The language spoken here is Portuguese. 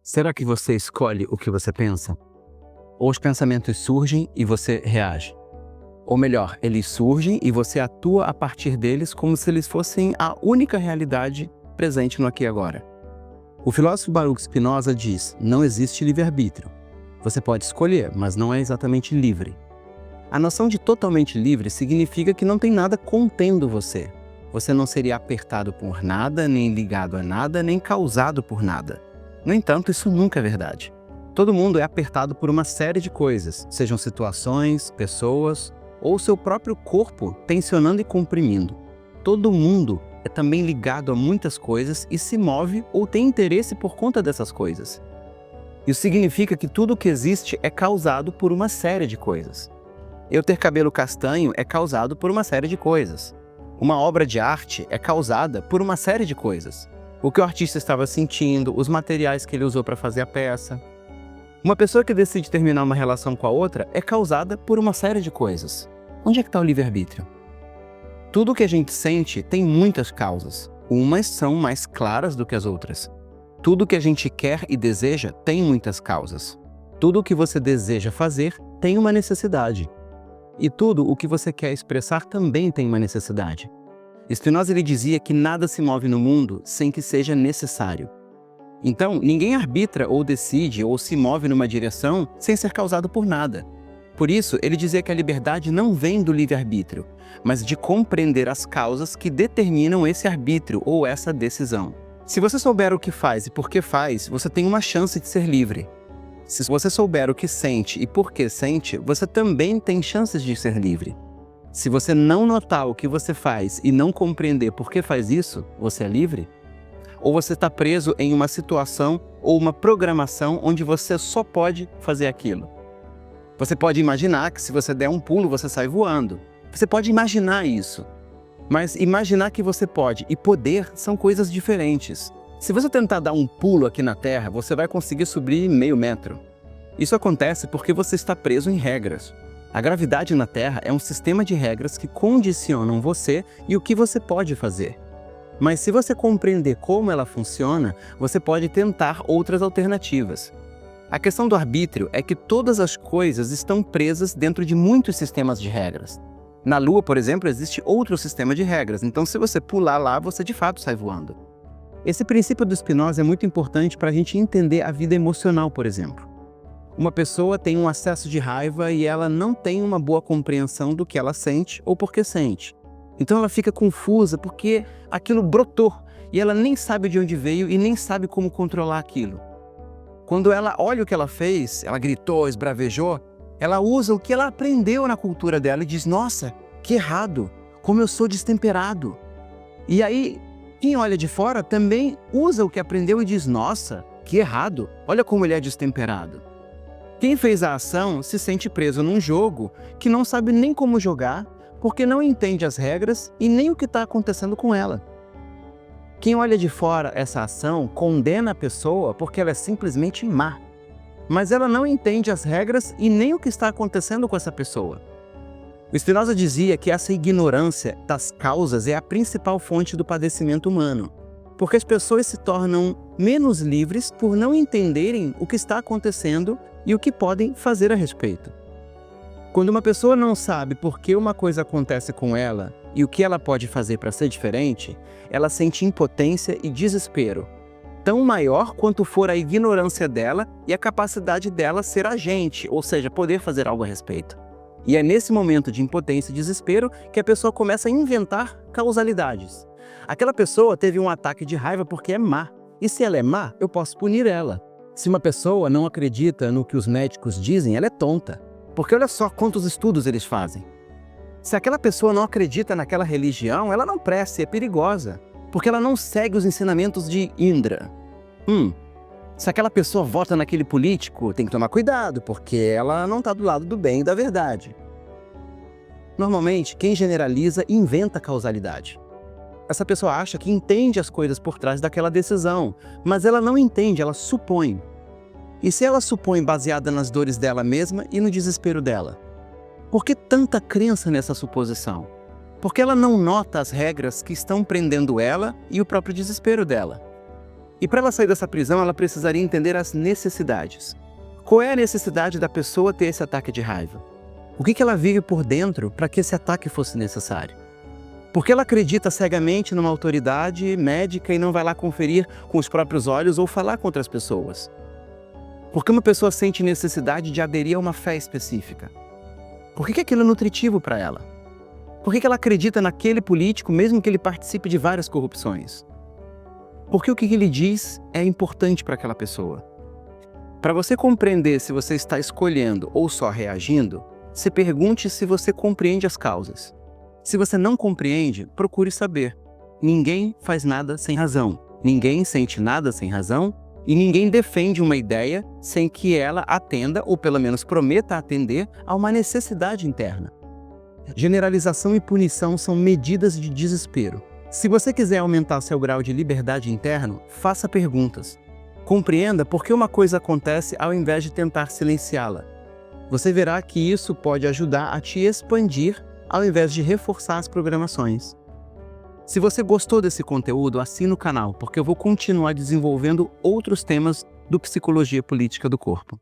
Será que você escolhe o que você pensa? Ou os pensamentos surgem e você reage? Ou melhor, eles surgem e você atua a partir deles como se eles fossem a única realidade presente no aqui e agora. O filósofo Baruch Spinoza diz: não existe livre-arbítrio. Você pode escolher, mas não é exatamente livre. A noção de totalmente livre significa que não tem nada contendo você. Você não seria apertado por nada, nem ligado a nada, nem causado por nada. No entanto, isso nunca é verdade. Todo mundo é apertado por uma série de coisas, sejam situações, pessoas ou seu próprio corpo tensionando e comprimindo. Todo mundo é também ligado a muitas coisas e se move ou tem interesse por conta dessas coisas. Isso significa que tudo o que existe é causado por uma série de coisas. Eu ter cabelo castanho é causado por uma série de coisas. Uma obra de arte é causada por uma série de coisas. O que o artista estava sentindo, os materiais que ele usou para fazer a peça. Uma pessoa que decide terminar uma relação com a outra é causada por uma série de coisas. Onde é que está o livre-arbítrio? Tudo o que a gente sente tem muitas causas. Umas são mais claras do que as outras. Tudo o que a gente quer e deseja tem muitas causas. Tudo o que você deseja fazer tem uma necessidade. E tudo o que você quer expressar também tem uma necessidade. Spinoza ele dizia que nada se move no mundo sem que seja necessário. Então, ninguém arbitra ou decide ou se move numa direção sem ser causado por nada. Por isso, ele dizia que a liberdade não vem do livre-arbítrio, mas de compreender as causas que determinam esse arbítrio ou essa decisão. Se você souber o que faz e por que faz, você tem uma chance de ser livre. Se você souber o que sente e por que sente, você também tem chances de ser livre. Se você não notar o que você faz e não compreender por que faz isso, você é livre? Ou você está preso em uma situação ou uma programação onde você só pode fazer aquilo? Você pode imaginar que se você der um pulo, você sai voando. Você pode imaginar isso. Mas imaginar que você pode e poder são coisas diferentes. Se você tentar dar um pulo aqui na Terra, você vai conseguir subir meio metro. Isso acontece porque você está preso em regras. A gravidade na Terra é um sistema de regras que condicionam você e o que você pode fazer. Mas se você compreender como ela funciona, você pode tentar outras alternativas. A questão do arbítrio é que todas as coisas estão presas dentro de muitos sistemas de regras. Na Lua, por exemplo, existe outro sistema de regras, então se você pular lá, você de fato sai voando. Esse princípio do Spinoza é muito importante para a gente entender a vida emocional, por exemplo. Uma pessoa tem um acesso de raiva e ela não tem uma boa compreensão do que ela sente ou por que sente. Então ela fica confusa porque aquilo brotou e ela nem sabe de onde veio e nem sabe como controlar aquilo. Quando ela olha o que ela fez, ela gritou, esbravejou, ela usa o que ela aprendeu na cultura dela e diz: nossa, que errado, como eu sou destemperado. E aí, quem olha de fora também usa o que aprendeu e diz: nossa, que errado, olha como ele é destemperado. Quem fez a ação se sente preso num jogo que não sabe nem como jogar, porque não entende as regras e nem o que está acontecendo com ela. Quem olha de fora essa ação condena a pessoa porque ela é simplesmente má. Mas ela não entende as regras e nem o que está acontecendo com essa pessoa. O Spinoza dizia que essa ignorância das causas é a principal fonte do padecimento humano, porque as pessoas se tornam menos livres por não entenderem o que está acontecendo e o que podem fazer a respeito. Quando uma pessoa não sabe por que uma coisa acontece com ela e o que ela pode fazer para ser diferente, ela sente impotência e desespero, tão maior quanto for a ignorância dela e a capacidade dela ser agente, ou seja, poder fazer algo a respeito. E é nesse momento de impotência e desespero que a pessoa começa a inventar causalidades. Aquela pessoa teve um ataque de raiva porque é má, e se ela é má, eu posso punir ela. Se uma pessoa não acredita no que os médicos dizem, ela é tonta, porque olha só quantos estudos eles fazem. Se aquela pessoa não acredita naquela religião, ela não presta e é perigosa, porque ela não segue os ensinamentos de Indra. Se aquela pessoa vota naquele político, tem que tomar cuidado, porque ela não está do lado do bem e da verdade. Normalmente, quem generaliza inventa causalidade. Essa pessoa acha que entende as coisas por trás daquela decisão, mas ela não entende, ela supõe. E se ela supõe baseada nas dores dela mesma e no desespero dela? Por que tanta crença nessa suposição? Porque ela não nota as regras que estão prendendo ela e o próprio desespero dela. E para ela sair dessa prisão, ela precisaria entender as necessidades. Qual é a necessidade da pessoa ter esse ataque de raiva? O que ela vive por dentro para que esse ataque fosse necessário? Porque ela acredita cegamente numa autoridade médica e não vai lá conferir com os próprios olhos ou falar com outras pessoas? Porque uma pessoa sente necessidade de aderir a uma fé específica? Por que aquilo é nutritivo para ela? Por que ela acredita naquele político mesmo que ele participe de várias corrupções? Porque o que ele diz é importante para aquela pessoa. Para você compreender se você está escolhendo ou só reagindo, se pergunte se você compreende as causas. Se você não compreende, procure saber. Ninguém faz nada sem razão. Ninguém sente nada sem razão. E ninguém defende uma ideia sem que ela atenda, ou pelo menos prometa atender, a uma necessidade interna. Generalização e punição são medidas de desespero. Se você quiser aumentar seu grau de liberdade interno, faça perguntas. Compreenda por que uma coisa acontece ao invés de tentar silenciá-la. Você verá que isso pode ajudar a te expandir ao invés de reforçar as programações. Se você gostou desse conteúdo, assine o canal, porque eu vou continuar desenvolvendo outros temas do Psicologia Política do Corpo.